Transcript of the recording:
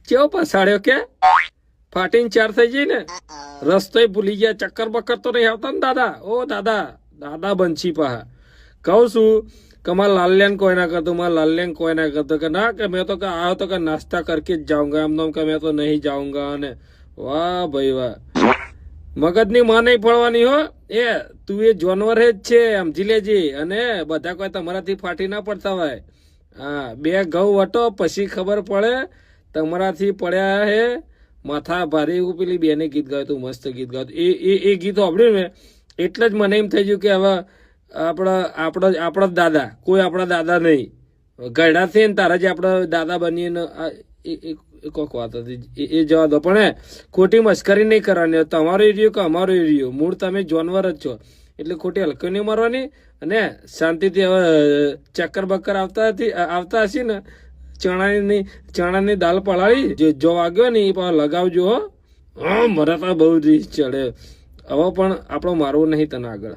કેવો પસાડ્યો કે ફાટીને ચાર થઈ જઈ ને રસ્તો ભૂલી ગયા ચક્કર બક્કર તો નહીં આવતા ને દાદા ઓ દાદા દાદા બંછી પા કહું છું કે મારા લાલ્યાને કોઈ ના કરતો મારા લાલ્યાને કોઈ ના કરતો કે ના કે મેં તો કે આવ્યો તો કે નાસ્તા કરકે જ જાઉંગા એમ કે મેં તો નહીં જાઉંગા અને વાહ ભાઈ વાહ મગજની માં નહીં પડવાની હો એ તું એ જાનવર જ છે સમજી લેજે અને બધા કોઈ તમારાથી ફાટી ના પડતા હોય હા બે ઘઉં વટો પછી ખબર પડે તમારાથી પડ્યા હે માથા ભારે એવું પેલી બેને ગીત ગાયું તું મસ્ત ગીત ગાયું એ ગીત સાંભળ્યું ને એટલે જ મને એમ થઈ ગયું કે હવે આપણા દાદા કોઈ આપણા દાદા નહીં ગયડા છે ને તારા જે આપણા દાદા બનીને કોક વાત હતી એ જવા દો પણ ખોટી મસ્કરી નહીં કરવાની તમારો એરિયો કે અમારો એરિયો મૂળ તમે જાનવર જ છો એટલે ખોટી હલકી નહીં મારવાની અને શાંતિથી હવે ચક્કર બક્કર આવતા હશે ને ચણાની દાલ પલાળી જો વાગ્યો ને એ પાછો લગાવજો હો હા મને તો બહુ રીસ ચડે હવે પણ આપણો મારવો નહીં તને આગળ